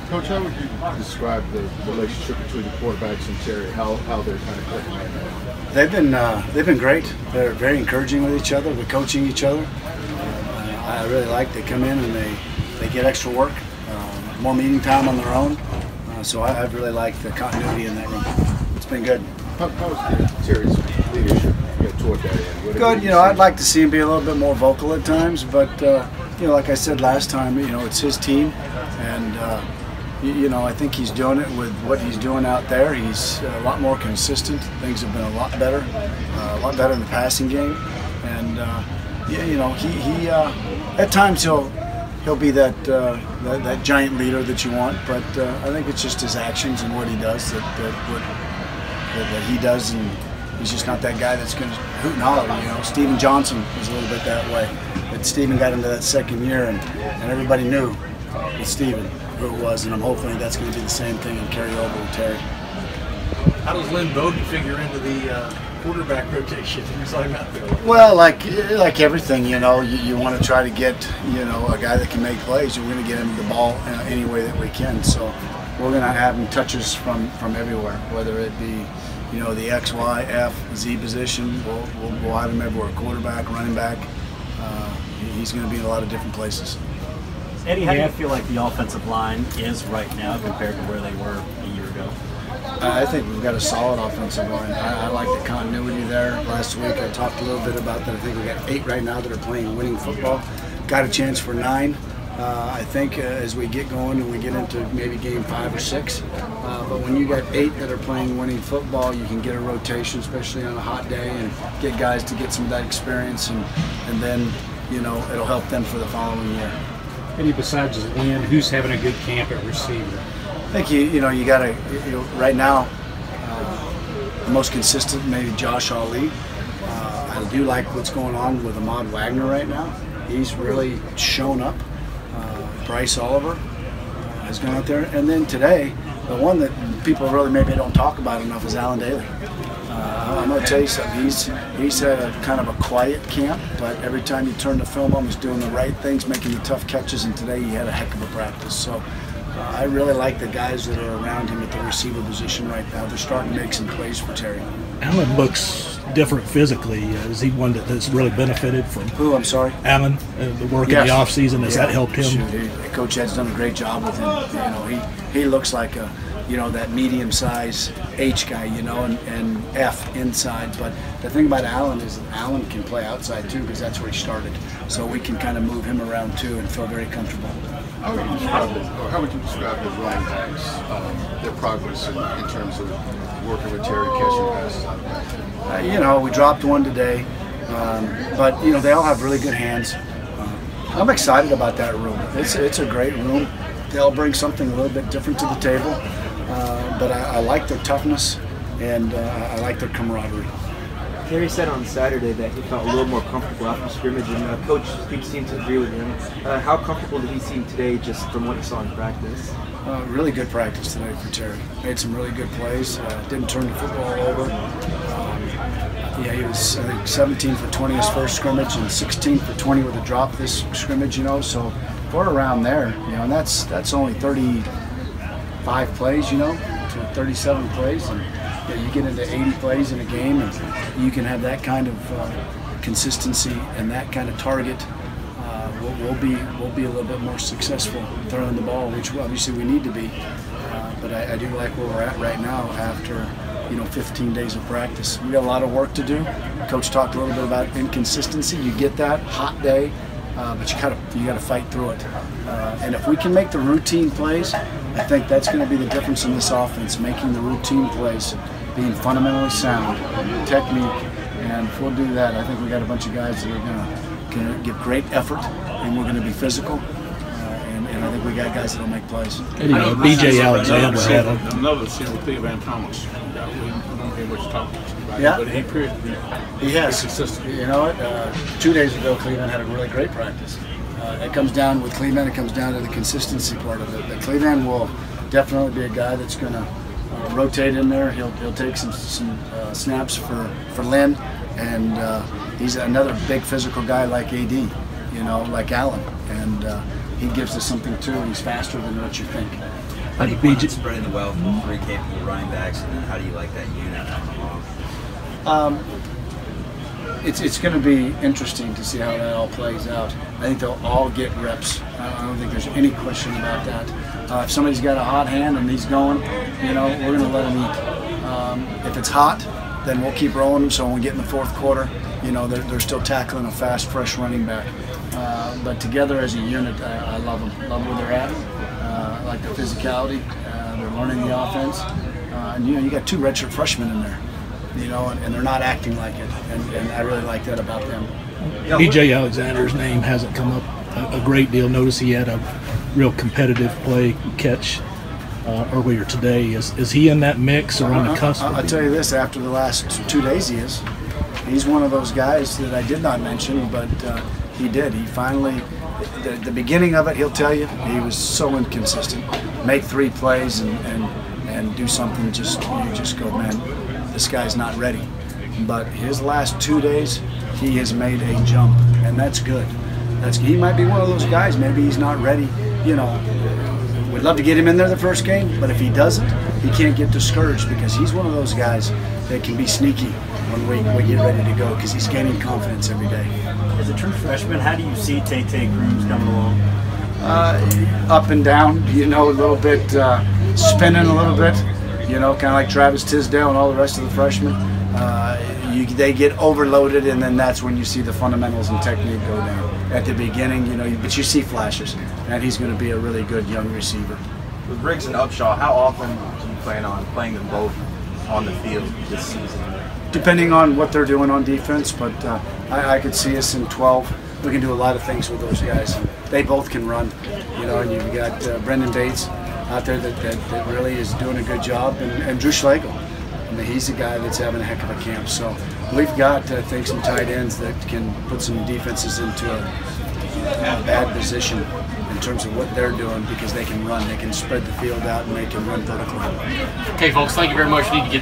Coach, how would you describe the relationship between the quarterbacks and Terry? How they're kind of clicking right now? They've been great. They're very encouraging with each other. They're coaching each other. I really like. They come in and they get extra work, more meeting time on their own. So I've really liked the continuity in that room. It's been good. How's Terry's leadership toward that end? Good. You know, I'd like to see him be a little bit more vocal at times, but you know, like I said last time, you know, it's his team, and you know, I think he's doing it with what he's doing out there. He's a lot more consistent. Things have been a lot better in the passing game, and yeah, you know, he at times he'll be that giant leader that you want, but I think it's just his actions and what he does that he does, and he's just not that guy that's going to hoot and holler. You know, Steven Johnson was a little bit that way, but Steven got into that second year, and everybody knew with Steven who it was, and I'm hoping that's going to be the same thing and carry over with Terry. How does Lynn Bowden figure into the quarterback rotation? Well, like everything, you know, you want to try to get, you know, a guy that can make plays. We're going to get him the ball any way that we can. So we're going to have him touches from everywhere, whether it be, you know, the X, Y, F, Z position. We'll have him everywhere. Quarterback, running back. He's going to be in a lot of different places. Eddie, how do you feel like the offensive line is right now compared to where they were a year ago? I think we've got a solid offensive line. I like the continuity there. Last week I talked a little bit about that. I think we got 8 right now that are playing winning football. Got a chance for 9. I think as we get going and we get into maybe game 5 or 6. But when you got 8 that are playing winning football, you can get a rotation, especially on a hot day, and get guys to get some of that experience, and then, you know, it'll help them for the following year. Eddie, besides Lynn, who's having a good camp at receiver? I think you know, you got to, you know, right now the most consistent maybe Josh Ali. I do like what's going on with Ahmad Wagner right now. He's really shown up. Bryce Oliver has gone out there, and then today the one that people really maybe don't talk about enough is Alan Daly. I'm going to tell you something. He's had a kind of a quiet camp, but every time you turn the film on, he's doing the right things, making the tough catches, and today he had a heck of a practice. So I really like the guys that are around him at the receiver position right now. They're starting to make some plays for Terry. Alan looks different physically. Is he one that's really benefited from? Who? I'm sorry. Alan, the work in the off season, has that helped him? Shoot, Coach Ed's done a great job with him. You know, he looks like a, you know, that medium-size H guy, you know, and F inside. But the thing about Alan is that Alan can play outside too, because that's where he started. So we can kind of move him around too and feel very comfortable. How would you describe the running backs, their progress in terms of working with Terry, catching passes out of that? You know, we dropped one today, but you know, they all have really good hands. I'm excited about that room. It's a great room. They'll bring something a little bit different to the table, but I like their toughness, and I like their camaraderie. Terry said on Saturday that he felt a little more comfortable after scrimmage, and Coach Speaks seemed to agree with him. How comfortable did he seem today, just from what you saw in practice? Really good practice today for Terry. Made some really good plays. Didn't turn the football over. Yeah, he was, I think, 17 for 20 his first scrimmage, and 16 for 20 with a drop this scrimmage. You know, so we're around there. You know, and that's only 35 plays. You know, to 37 plays, and yeah, you get into 80 plays in a game, and you can have that kind of consistency and that kind of target. We'll be a little bit more successful throwing the ball, which obviously we need to be. But I do like where we're at right now after, you know, 15 days of practice. We got a lot of work to do. Coach talked a little bit about inconsistency. You get that hot day, but you gotta fight through it. And if we can make the routine plays, I think that's going to be the difference in this offense. Making the routine plays, being fundamentally sound, technique, and if we'll do that, I think we got a bunch of guys that are going to give great effort, and we're going to be physical. And I think we got guys that'll make plays. And, you know, B.J. Alexander had another thing with Cleveland Thomas. We don't hear much talking about yeah, but he appears to be consistent. You know what? 2 days ago, Cleveland had a really great practice. It comes down with Cleveland. It comes down to the consistency part of it. But Cleveland will definitely be a guy that's going to rotate in there. He'll take some snaps for Lynn, and he's another big physical guy like AD, you know, like Allen. And he gives us something too. He's faster than what you think. How do you plan on spreading the wealth with 3 capable running backs, and then how do you like that unit along? It's going to be interesting to see how that all plays out. I think they'll all get reps. I don't think there's any question about that. If somebody's got a hot hand and he's going, we're going to let him eat. If it's hot, then we'll keep rolling them. So when we get in the fourth quarter, they're still tackling a fast, fresh running back. But together as a unit, I love them. Love where they're at. I like the physicality. They're learning the offense. And you got 2 redshirt freshmen in there. And they're not acting like it, and I really like that about them. B.J. Alexander's name hasn't come up a great deal. Notice he had a real competitive play catch earlier today. Is he in that mix or on the cusp? I'll tell you this, after the last 2 days he is. He's one of those guys that I did not mention, but he did. He finally, the beginning of it, he'll tell you, he was so inconsistent. Make 3 plays and do something, you just go, man, this guy's not ready. But his last 2 days, he has made a jump, and that's good. He might be one of those guys, maybe he's not ready. We'd love to get him in there the first game, but if he doesn't, he can't get discouraged, because he's one of those guys that can be sneaky when we get ready to go, because he's gaining confidence every day. As a true freshman, how do you see Tay-Tay Cruz coming along? Up and down, a little bit, spinning a little bit. Kind of like Travis Tisdale and all the rest of the freshmen. They get overloaded, and then that's when you see the fundamentals and technique go down. At the beginning, but you see flashes, and he's going to be a really good young receiver. With Briggs and Upshaw, how often do you plan on playing them both on the field this season? Depending on what they're doing on defense, but I could see us in 12. We can do a lot of things with those guys. They both can run, and you've got Brendan Bates out there that really is doing a good job, and Drew Schlegel. He's a guy that's having a heck of a camp. So we've got, I think, some tight ends that can put some defenses into a bad position in terms of what they're doing, because they can run. They can spread the field out, and they can run vertically. Okay, folks, thank you very much. You need to get